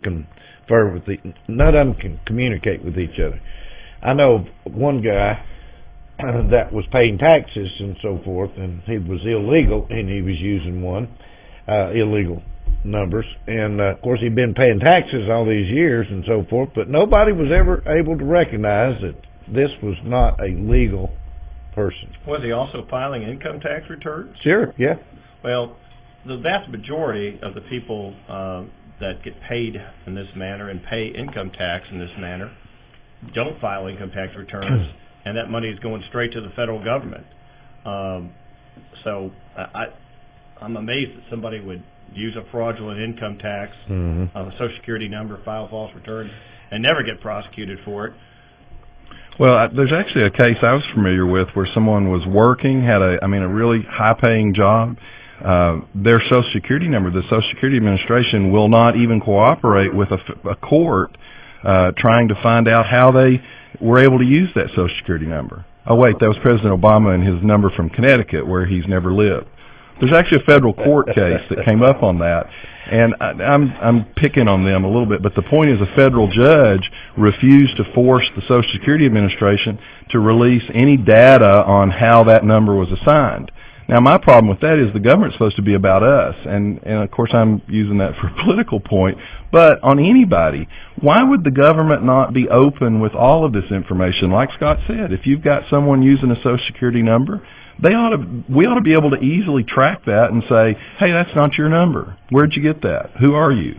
confer with none of them can communicate with each other. I know one guy that was paying taxes and so forth, and he was illegal, and he was using one illegal numbers, and of course he'd been paying taxes all these years and so forth, but nobody was ever able to recognize that this was not a legal person. Was he also filing income tax returns? Sure, yeah. Well, the vast majority of the people that get paid in this manner and pay income tax in this manner don't file income tax returns, and that money is going straight to the federal government. So I'm amazed that somebody would use a fraudulent income tax, a Social Security number, file false returns, and never get prosecuted for it. Well, there's actually a case I was familiar with where someone was working, had a really high-paying job. Their Social Security number, the Social Security Administration will not even cooperate with a court trying to find out how they were able to use that Social Security number. Oh, wait, that was President Obama and his number from Connecticut where he's never lived. There's actually a federal court case that came up on that, and I'm picking on them a little bit, but the point is a federal judge refused to force the Social Security Administration to release any data on how that number was assigned. Now, my problem with that is the government's supposed to be about us, and of course I'm using that for a political point, but on anybody. Why would the government not be open with all of this information? Like Scott said, if you've got someone using a Social Security number, we ought to be able to easily track that and say, hey, that's not your number. Where'd you get that? Who are you?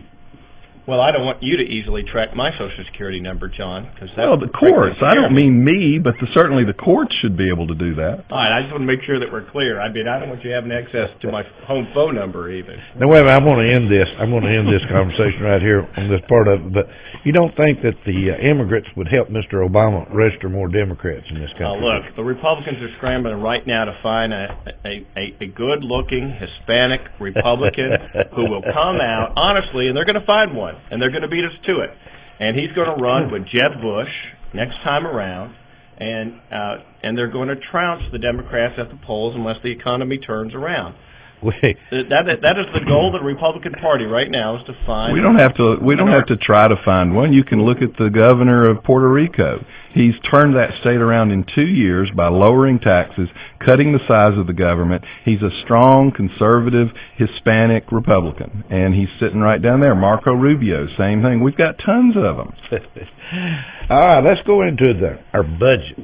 Well, I don't want you to easily track my Social Security number, John. Well, the courts. I don't mean me, but certainly the courts should be able to do that. All right, I just want to make sure that we're clear. I mean, I don't want you having access to my home phone number even. Now, wait a minute, I want to end this. I'm going to end this conversation right here on this part of it. But you don't think that the immigrants would help Mr. Obama register more Democrats in this country? Look, the Republicans are scrambling right now to find a good-looking Hispanic Republican who will come out, honestly, and they're going to find one. And they're going to beat us to it. And he's going to run with Jeb Bush next time around, and they're going to trounce the Democrats at the polls unless the economy turns around. That is the goal of the Republican Party right now, is to find. We don't have to try to find one. You can look at the governor of Puerto Rico. He's turned that state around in 2 years by lowering taxes, cutting the size of the government. He's a strong, conservative, Hispanic Republican, and he's sitting right down there. Marco Rubio, same thing. We've got tons of them. All right, let's go into our budget.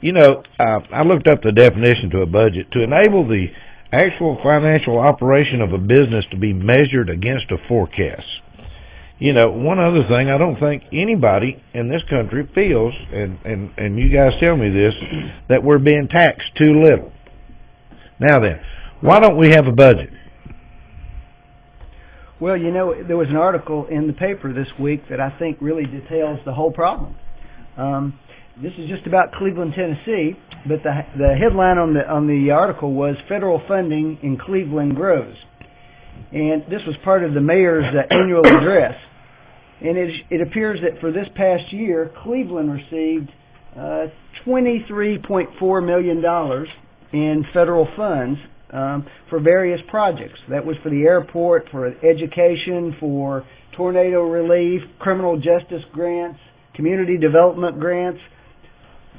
You know, I looked up the definition to a budget. To enable the actual financial operation of a business to be measured against a forecast. You know, one other thing, I don't think anybody in this country feels, and you guys tell me this, that we're being taxed too little. Now then, why don't we have a budget? Well, you know, there was an article in the paper this week that I think really details the whole problem. This is just about Cleveland, Tennessee, but the headline on the article was "Federal Funding in Cleveland Grows," and this was part of the mayor's annual address. And it appears that for this past year, Cleveland received $23.4 million in federal funds for various projects. That was for the airport, for education, for tornado relief, criminal justice grants, community development grants,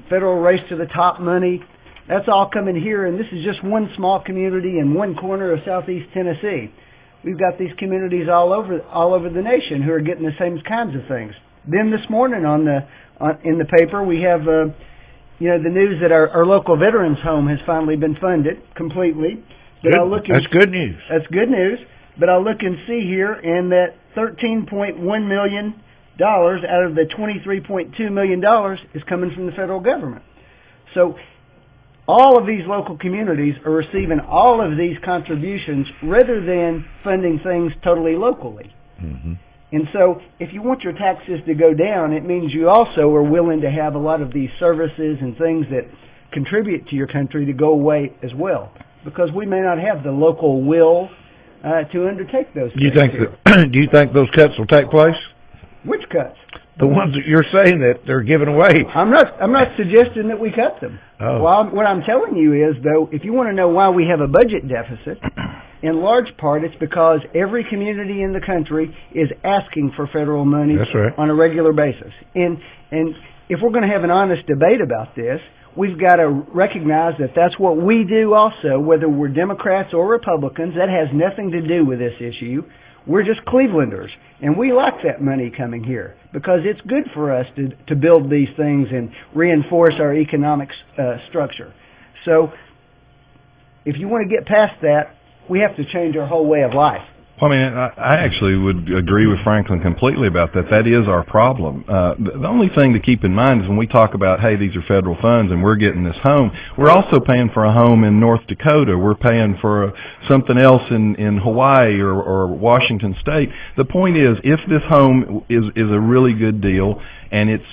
federal race to the top money. That's all coming here, and this is just one small community in one corner of southeast Tennessee. We've got these communities all over the nation who are getting the same kinds of things. Then this morning in the paper we have the news that our local veterans home has finally been funded completely. But That's good news. That's good news. But I'll look and see here, and that $13.1 million out of the $23.2 million is coming from the federal government. So all of these local communities are receiving all of these contributions rather than funding things totally locally. Mm-hmm. And so if you want your taxes to go down, it means you also are willing to have a lot of these services and things that contribute to your country to go away as well, because we may not have the local will to undertake those things. Do you think those cuts will take place? Which cuts? The ones that you're saying that they're giving away. I'm not suggesting that we cut them. Oh. Well, what I'm telling you is, though, if you want to know why we have a budget deficit, in large part, it's because every community in the country is asking for federal money on a regular basis. And if we're going to have an honest debate about this, we've got to recognize that that's what we do also, whether we're Democrats or Republicans. That has nothing to do with this issue. We're just Clevelanders, and we like that money coming here because it's good for us to build these things and reinforce our economic structure. So if you want to get past that, we have to change our whole way of life. Well, I mean, I actually would agree with Franklin completely about that. That is our problem. The only thing to keep in mind is when we talk about, hey, these are federal funds and we're getting this home, we're also paying for a home in North Dakota. We're paying for something else in Hawaii or Washington State. The point is, if this home is a really good deal and its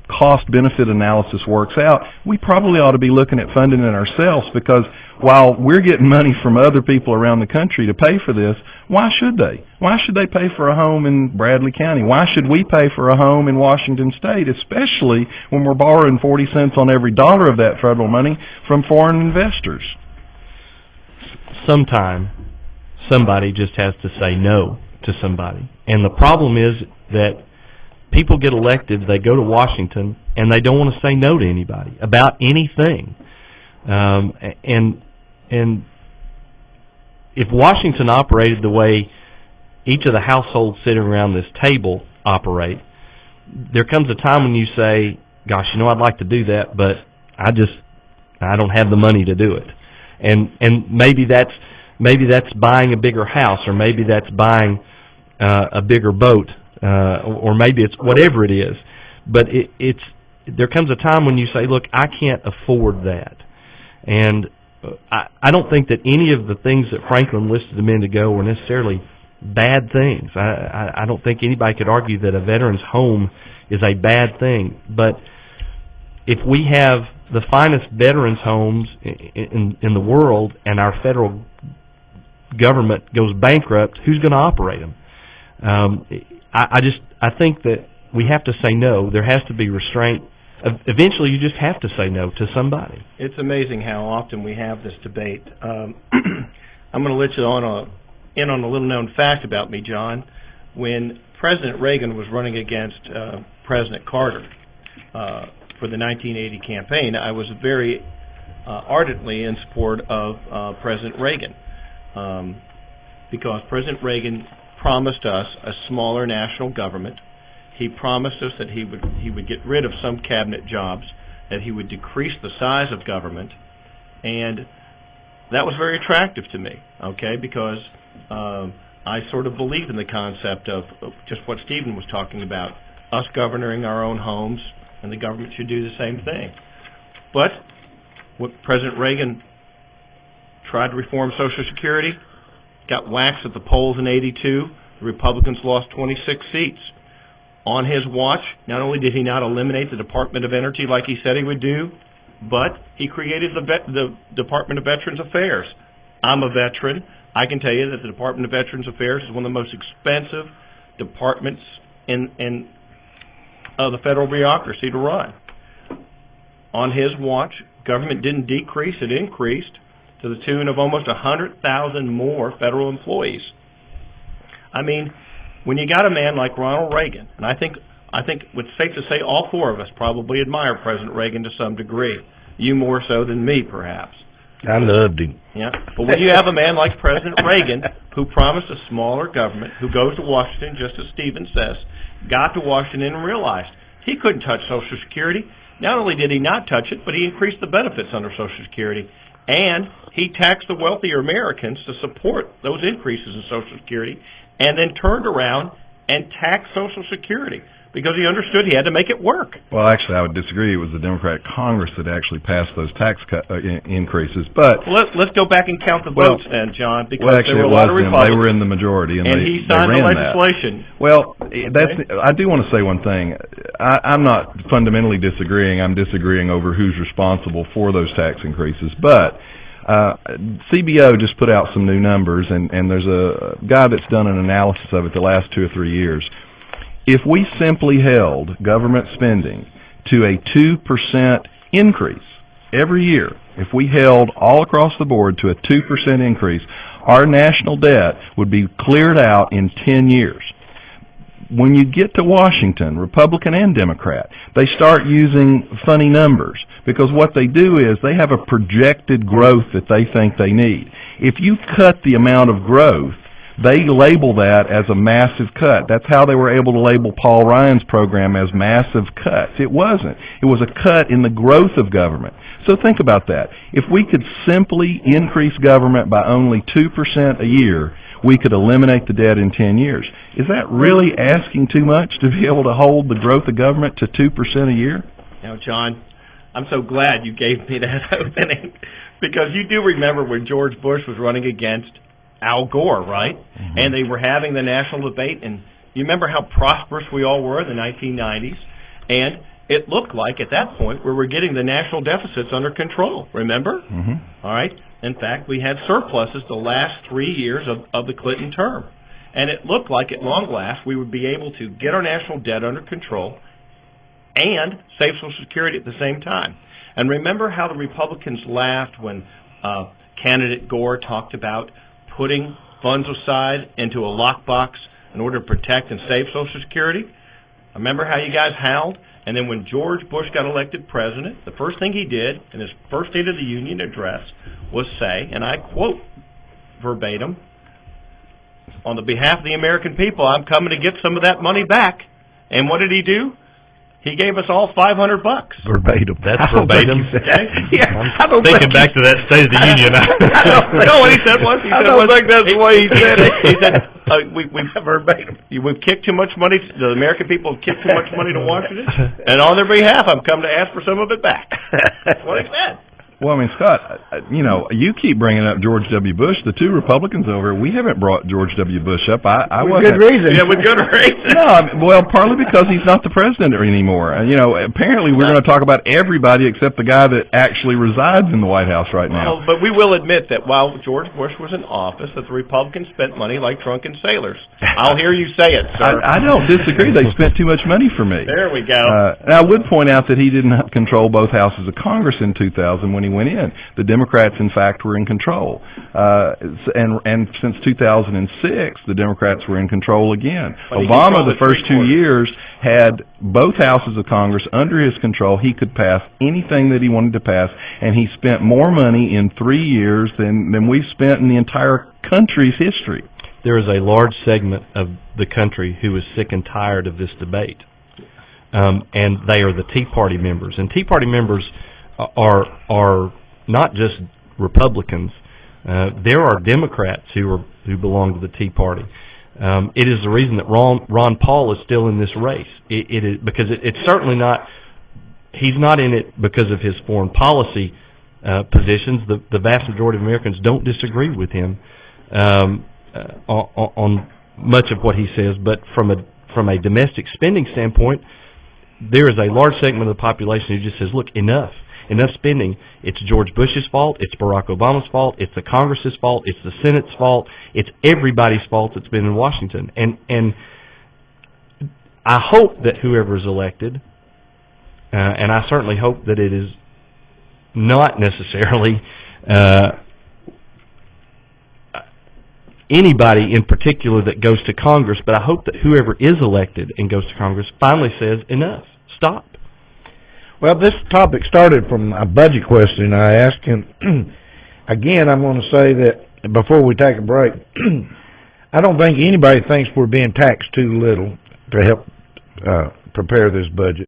cost-benefit analysis works out, we probably ought to be looking at funding it ourselves, because while we're getting money from other people around the country to pay for this, why should they? Why should they pay for a home in Bradley County? Why should we pay for a home in Washington State, especially when we're borrowing 40 cents on every dollar of that federal money from foreign investors? Sometime, somebody just has to say no to somebody. And the problem is that people get elected, they go to Washington, and they don't want to say no to anybody about anything. And if Washington operated the way each of the households sitting around this table operate, there comes a time when you say, gosh, you know, I'd like to do that, but I don't have the money to do it. And maybe that's buying a bigger house, or maybe that's buying a bigger boat, or maybe it's whatever it is. But there comes a time when you say, look, I can't afford that. And I don't think that any of the things that Franklin listed a minute ago were necessarily bad things. I don't think anybody could argue that a veteran's home is a bad thing. But if we have the finest veterans' homes in the world and our federal government goes bankrupt, who's going to operate them? I think that we have to say no. There has to be restraint. Eventually, you just have to say no to somebody. It's amazing how often we have this debate. I'm going to let you in on a little-known fact about me, John. When President Reagan was running against President Carter for the 1980 campaign, I was very ardently in support of President Reagan because President Reagan promised us a smaller national government. He promised us that he would get rid of some cabinet jobs, that he would decrease the size of government, and that was very attractive to me, okay, because I sort of believed in the concept of just what Stephen was talking about, us governing our own homes, and the government should do the same thing. But what President Reagan tried to reform Social Security, got waxed at the polls in '82. The Republicans lost 26 seats. On his watch, not only did he not eliminate the Department of Energy like he said he would do, but he created the Department of Veterans Affairs. I'm a veteran. I can tell you that the Department of Veterans Affairs is one of the most expensive departments in the federal bureaucracy to run. On his watch, government didn't decrease, it increased to the tune of almost 100,000 more federal employees. I mean, when you got a man like Ronald Reagan, and I think it's safe to say all four of us probably admire President Reagan to some degree. You more so than me, perhaps. I loved him. Yeah, but when you have a man like President Reagan, who promised a smaller government, who goes to Washington, just as Stephen says, got to Washington and realized he couldn't touch Social Security. Not only did he not touch it, but he increased the benefits under Social Security, and he taxed the wealthier Americans to support those increases in Social Security, and then turned around and taxed Social Security because he understood he had to make it work. Well, actually, I would disagree. It was the Democratic Congress that actually passed those tax increases. But let's go back and count the votes then, John, because actually, there were a lot of Republicans. They were in the majority, and he signed the legislation. That. Well, I do want to say one thing. I'm not fundamentally disagreeing. I'm disagreeing over who's responsible for those tax increases. But CBO just put out some new numbers, and there's a guy that's done an analysis of it the last 2 or 3 years. If we simply held government spending to a 2% increase every year, if we held all across the board to a 2% increase, our national debt would be cleared out in 10 years. When you get to Washington, Republican and Democrat, they start using funny numbers because what they do is they have a projected growth that they think they need. If you cut the amount of growth, they label that as a massive cut. That's how they were able to label Paul Ryan's program as massive cuts. It wasn't. It was a cut in the growth of government. So think about that. If we could simply increase government by only 2% a year, we could eliminate the debt in 10 years. Is that really asking too much to be able to hold the growth of government to 2% a year? Now, John, I'm so glad you gave me that opening because you do remember when George Bush was running against Al Gore, right? Mm-hmm. And they were having the national debate, and you remember how prosperous we all were in the 1990s? And it looked like at that point we were getting the national deficits under control, remember? Mm-hmm. All right? In fact, we had surpluses the last 3 years of the Clinton term. And it looked like at long last we would be able to get our national debt under control and save Social Security at the same time. And remember how the Republicans laughed when candidate Gore talked about putting funds aside into a lockbox in order to protect and save Social Security? Remember how you guys howled? And then when George Bush got elected president, the first thing he did in his first State of the Union address was say, and I quote verbatim, "On the behalf of the American people, I'm coming to get some of that money back." And what did he do? He gave us all $500. Verbatim. That's verbatim. Okay? Yeah, I'm thinking back to that State of the Union. No, what he said was, I don't think that's the way he said it. He said, we've verbatim. We've kicked too much money. The American people have kicked too much money to Washington, and on their behalf, I'm come to ask for some of it back. That's what he said. Well, I mean, Scott, you keep bringing up George W. Bush. The two Republicans over, we haven't brought George W. Bush up. I with wasn't. good reason. Yeah, with good reason. No, well, partly because he's not the president anymore. Apparently we're going to talk about everybody except the guy that actually resides in the White House right now. Well, but we will admit that while George Bush was in office, that the Republicans spent money like drunken sailors. I'll hear you say it, sir. I don't disagree. They spent too much money for me. There we go. And I would point out that he didn't control both houses of Congress in 2000 when he went in. The Democrats, in fact, were in control. And since 2006, the Democrats were in control again. Obama, the first 2 years, had both houses of Congress under his control. He could pass anything that he wanted to pass, and he spent more money in 3 years than we've spent in the entire country's history. There is a large segment of the country who is sick and tired of this debate. And they are the Tea Party members. And Tea Party members are not just Republicans. There are Democrats who belong to the Tea Party. It is the reason that Ron Paul is still in this race. It is because it's certainly not. He's not in it because of his foreign policy positions. The vast majority of Americans don't disagree with him on much of what he says. But from a domestic spending standpoint, there is a large segment of the population who just says, "Look, enough spending. It's George Bush's fault. It's Barack Obama's fault. It's the Congress's fault. It's the Senate's fault. It's everybody's fault that's been in Washington." And I hope that whoever is elected, and I certainly hope that it is not necessarily anybody in particular that goes to Congress, but I hope that whoever is elected and goes to Congress finally says, enough, stop. Well, this topic started from a budget question I asked him. Again, I'm going to say that before we take a break, I don't think anybody thinks we're being taxed too little to help prepare this budget.